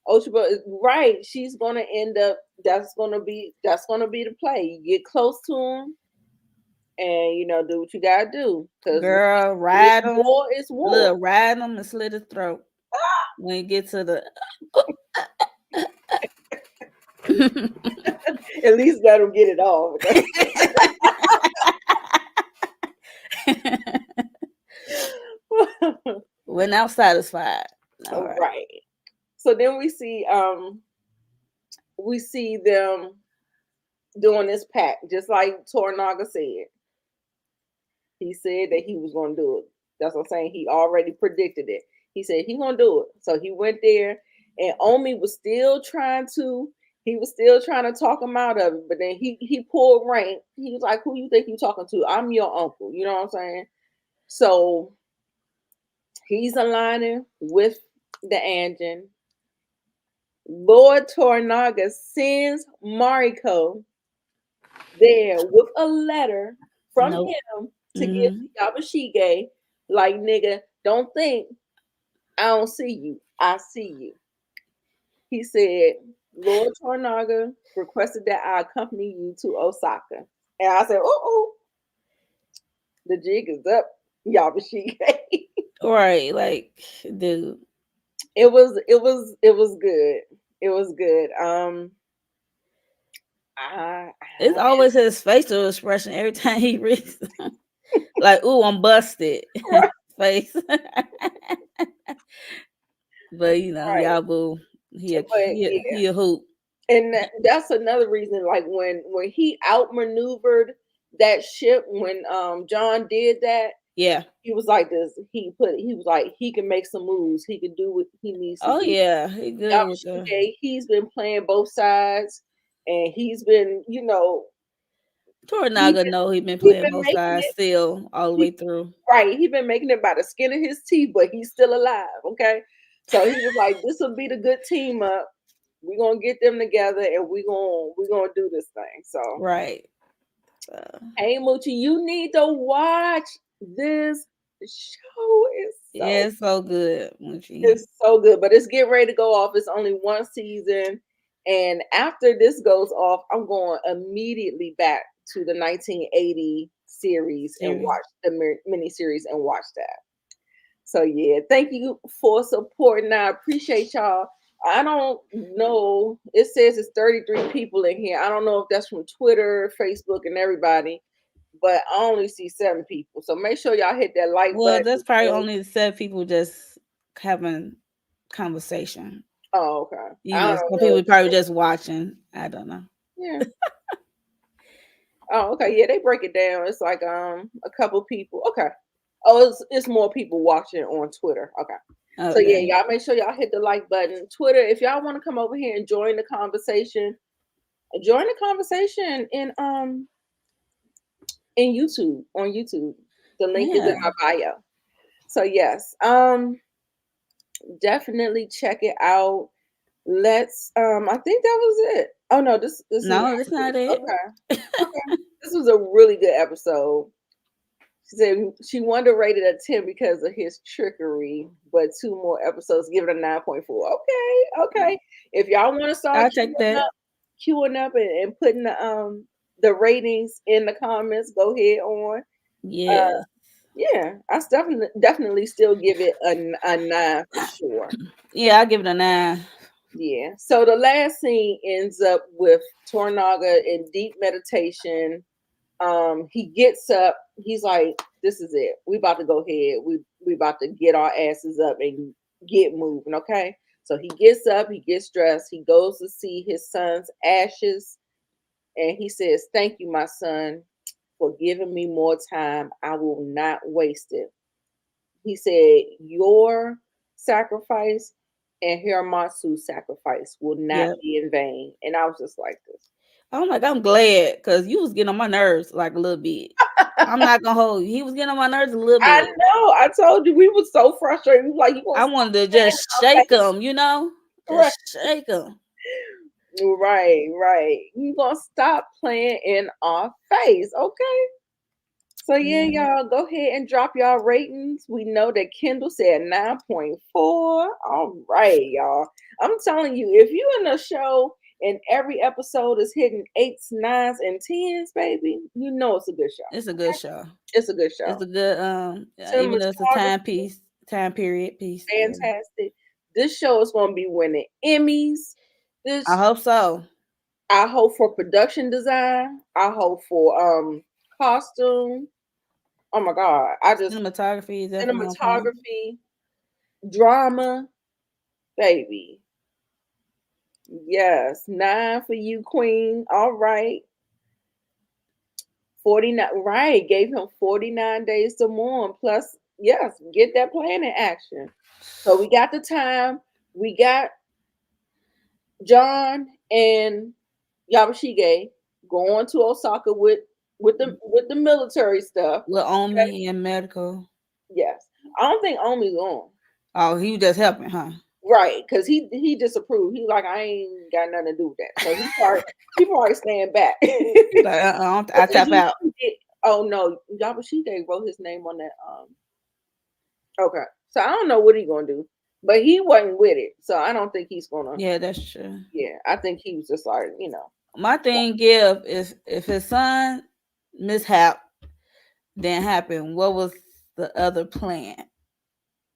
Ochiba is right. She's gonna end up. That's gonna be the play. You get close to him, and do what you gotta do. Cause Girl, when it's ride him, war, it's war. look, ride him and slit his throat when you get to the. At least let him get it off. We're now satisfied. All right. Right. So then we see them doing this pact, just like Tornaga said. He said that he was gonna do it. That's what I'm saying. He already predicted it. He said he gonna do it. So he went there, and Omi was still trying to. He was still trying to talk him out of it, but then he pulled rank. He was like, "Who you think you talking to? I'm your uncle." You know what I'm saying? So he's aligning with the Anjin. Lord Tornaga sends Mariko there with a letter from Nope. him to give Hmm. to Yabashige, like, nigga, don't think I don't see you. I see you. He said, Lord Tornaga requested that I accompany you to Osaka. And I said, oh, the jig is up, Yabashige. Right, like, dude. it was good. It was good. I, It's always his facial expression every time he reads. Like, ooh, I'm busted. right, Face. But right. Yabu, he a But he a, yeah. he a hoop. And that's another reason, like when he outmaneuvered that ship, when John did that, Yeah. he was like this. He was like he can make some moves. He can do what he needs to Oh do. yeah, he good with the Yamashige, he's been playing both sides, and he's been, he Tornaga. been Know he been he playing been both making sides it. still all the way He, through. right, he been making it by the skin of his teeth, but he's still alive. Okay, so he was like, this will be the good team up. We're gonna get them together, and we're gonna do this thing. So, Right. hey Moochie, you need to watch this show. Yeah, it's so good, Munchie. It's so good, but it's getting ready to go off. It's only one season, and after this goes off, I'm going immediately back to the 1980 series and Serious. watch the mini series and watch that. So yeah, thank you for supporting. I appreciate y'all. I don't know. It says it's 33 people in here. I don't know if that's from Twitter, Facebook, and everybody, but I only see 7 people. So make sure y'all hit that like Well, button. that's probably only the 7 people just having conversation. Oh, okay. I don't Some know. people probably just watching. I don't know. Yeah. Oh, okay. Yeah, they break it down. It's like a couple people. Okay. Oh, it's more people watching on Twitter. Okay. So yeah, Okay. y'all make sure y'all hit the like button. Twitter, if y'all want to come over here and join the conversation, join the conversation in YouTube, on YouTube. The link is in Yeah. my bio. So yes, definitely check it out. Let's I think that was it. Oh no, this is No, not that's not it. it. Okay. Okay. This was a really good episode. She said she wanted to rate it a 10 because of his trickery, but 2 more episodes, give it a 9.4. Okay, okay. If y'all want to start I'll take that. queuing up and putting the ratings in the comments, go ahead on. Uh Yes. yeah, I definitely still give it a 9 for sure. Yeah, I'll give it a 9. Yeah. So the last scene ends up with Tornaga in deep meditation. He gets up. He's like, "This is it. We about to go ahead. We about to get our asses up and get moving." Okay. So he gets up. He gets dressed. He goes to see his son's ashes, and he says, "Thank you, my son, for giving me more time. I will not waste it." He said, "Your sacrifice and Hiramatsu's sacrifice will not Yep. be in vain." And I was just like this. I'm like, I'm glad because you was getting on my nerves like a little bit. I'm not gonna hold you. He was getting on my nerves a little I bit. know. I told you we were so frustrated. We were like, "You gonna I stop wanted to saying just our shake face?" him, Right. just shake him. Right, right. You gonna stop playing in our face, okay? So yeah, Yeah, y'all go ahead and drop y'all ratings. We know that Kendall said 9.4. All right, y'all. I'm telling you, if you in a show and every episode is hitting eights, nines, and tens, baby, you know it's a good show. it's a good show. It's a good It's show. a good even though it's a Cinematography, time period piece. Yeah. fantastic. This show is gonna be winning Emmys. I This hope so. I hope for production design. I hope for costume. Oh my god. I just Cinematography is definitely on point. cinematography, drama, baby. Yes. 9 for you, Queen. All right. 49, right. Gave him 49 days to mourn. Plus, yes, get that plan in action. So we got the time. We got John and Yabashige going to Osaka with the military stuff. With Okay. Omi and medical. Yes. I don't think Omi's on. Oh, he was just helping, huh? Right, because he disapproved. He like, I ain't got nothing to do with that. So he probably staying back. Like, I And tap out. oh no, Yabashige wrote his name on that. Okay, so I don't know what he gonna do, but he wasn't with it, so I don't think he's gonna. Yeah, that's true. Yeah, I think he was just like, My thing, give is if his son mishap didn't happen, what was the other plan?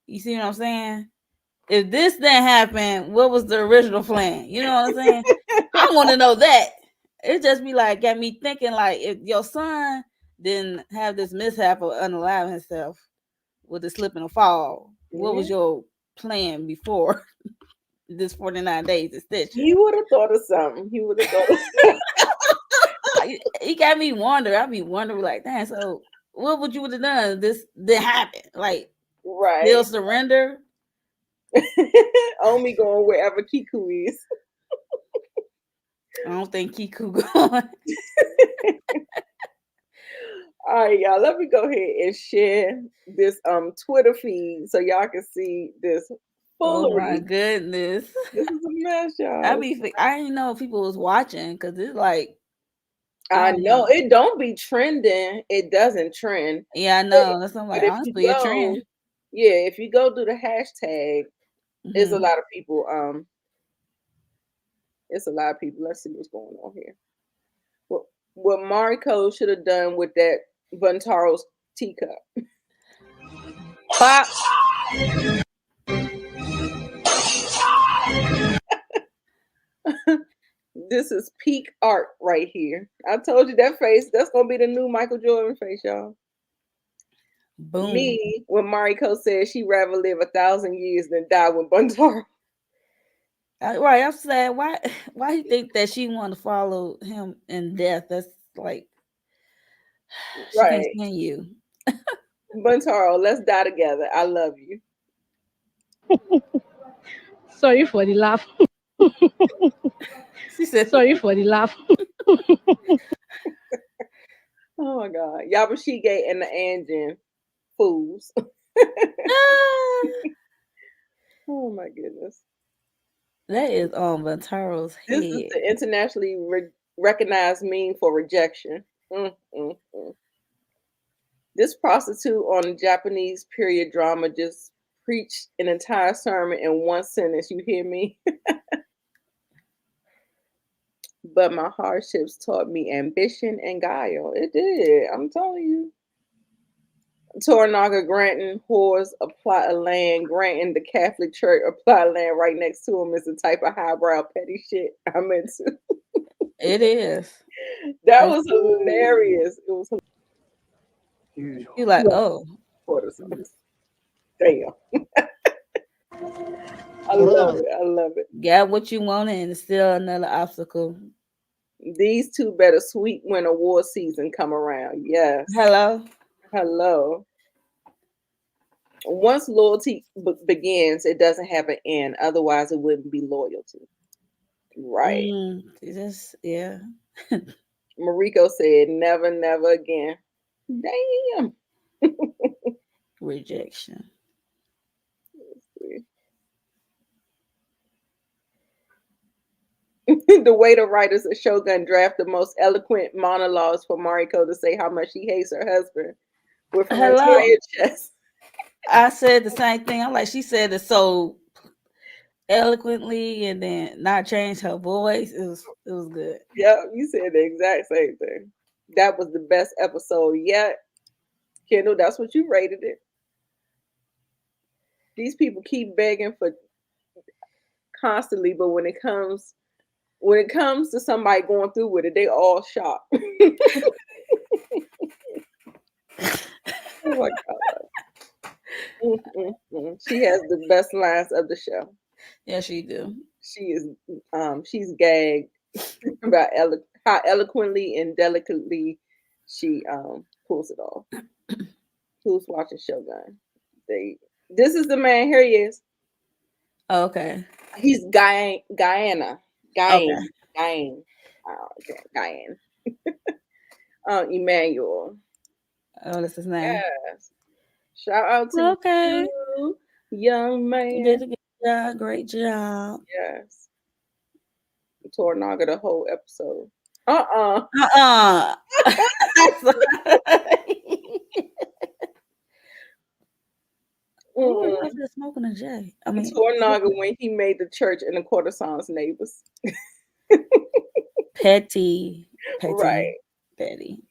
You see what I'm saying? If this didn't happen, what was the original plan? You know what I'm saying? I want to know that. It just be like got me thinking like if your son didn't have this mishap or unalive himself with a slip and a fall, what yeah, was your plan before this 49 days extension? he would have thought of something. He would have thought of He got me wondering. I be wondering like, damn, so what would you would have done if this didn't happen? Like right. still surrender? Omi going wherever Kiku is. I don't think Kiku going. All right, y'all. Let me go ahead and share this Twitter feed so y'all can see this Oh my foolery. goodness. This is a mess, y'all. I didn't know if people was watching because it's like I I don't know know. it don't be trending. It doesn't trend. Yeah, I But, know. That's I'm but like if you honestly a trend. go, yeah, if you go do the hashtag, it's a Hmm. lot of people. It's a lot of people. Let's see what's going on here. What Mariko should have done with that Buntaro's teacup. Pop. This is peak art right here. I told you that face. That's gonna be the new Michael Jordan face, y'all. Boom. Me, when Mariko said she'd rather live 1,000 years than die with Buntaro. Right. I'm saying why why you think that she want to follow him in death? That's like she can't Right. stand you. Buntaro, let's die together. I love you. Sorry for the laugh. She said, Sorry for the laugh. Oh my god. Yabashige and the Anjin fools. ah, Oh my goodness. that is on Vantaro's This is head. the internationally recognized meme for rejection. Mm, mm, mm. This prostitute on a Japanese period drama just preached an entire sermon in one sentence. You hear me? But my hardships taught me ambition and guile. It did. I'm telling you. Toranaga granting whores a plot of land, granting the Catholic Church a plot of land right next to him is the type of highbrow petty shit I'm into. It is. That It's, was hilarious. It was you like, oh, hilarious. Damn. I love it. I love it. got what you wanted and it's still another obstacle. These two better sweet when award season come around. Yes. Hello. Hello. Once loyalty begins, it doesn't have an end. Otherwise, it wouldn't be loyalty. Right. Just yeah. Mariko said, never, never again. Damn. Rejection. The way the writers of Shogun draft the most eloquent monologues for Mariko to say how much she hates her husband with her Hello. entire chest. I said the same thing. I'm like, she said it so eloquently and then not change her voice. It was good. Yep, you said the exact same thing. That was the best episode yet. Kendall, that's what you rated it. These people keep begging for constantly, but when it comes to somebody going through with it, they all shocked. Oh my god. She has the best lines of the show. Yeah, she do. She is she's gagged about how eloquently and delicately she pulls it off. Who's watching Shogun? They This is the man. Here he is. Okay. He's Guyana. Okay. Guyane. Oh, okay. Guyane. Emmanuel. Oh, that's his name. Yes. Shout out to Okay. you, young You did man. a good job. Great job. Yes. Tornaga the whole episode. Uh-uh. Uh-uh. Who was Mm-mm. out there smoking a J? I mean, Tornaga when he made the church and the courtesan's neighbors. petty, petty, Right. petty.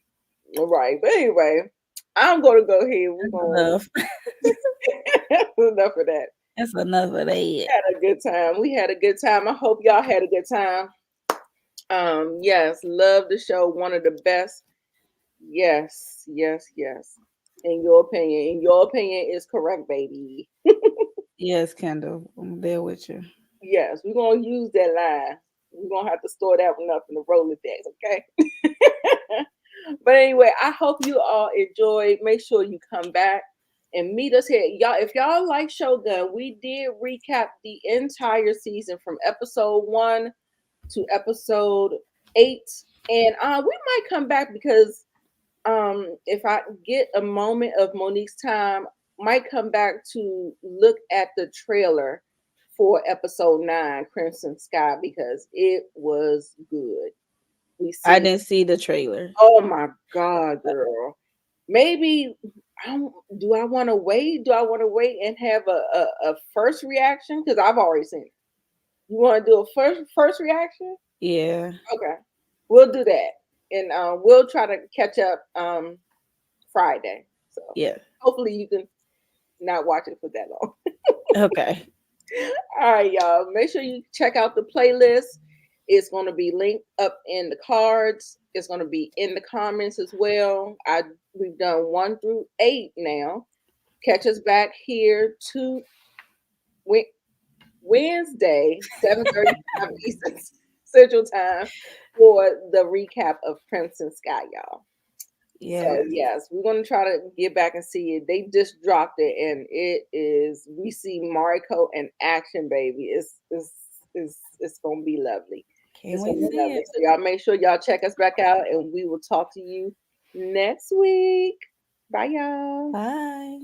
Right. But anyway, I'm gonna go ahead. We're gonna Enough. enough of that. That's enough of that. Had a good time. We had a good time. I hope y'all had a good time. Yes, love the show. One of the best. Yes, yes, yes. In your opinion. In your opinion is correct, baby. Yes, Kendall. I'm there with you. Yes, we're gonna use that line. We're gonna have to store that one up in the Rolodex, okay? But anyway, I hope you all enjoyed. Make sure you come back and meet us here. Y'all, if y'all like Shogun, we did recap the entire season from episode 1 to episode 8. And we might come back because if I get a moment of Monique's time, might come back to look at the trailer for episode 9, Crimson Sky, because it was good. We I see. didn't see the trailer. Oh my god, girl. Maybe do I want to wait? Do I want to wait and have a first reaction? Because I've already seen it. You want to do a first reaction? Yeah. Okay, we'll do that, and we'll try to catch up Friday. So Yeah. hopefully you can not watch it for that long. Okay. All right, y'all. Make sure you check out the playlist. It's going to be linked up in the cards. It's going to be in the comments as well. We've done 1 through 8 now. Catch us back here to Wednesday, 7:35 Eastern Central Time for the recap of Crimson Sky, y'all. Yeah. So yes, we're gonna try to get back and see it. They just dropped it, and it is. We see Mariko in action, baby. It's gonna be lovely. Can't It's wait gonna to be see lovely. it. So y'all make sure y'all check us back out, and we will talk to you next week. Bye, y'all. Bye.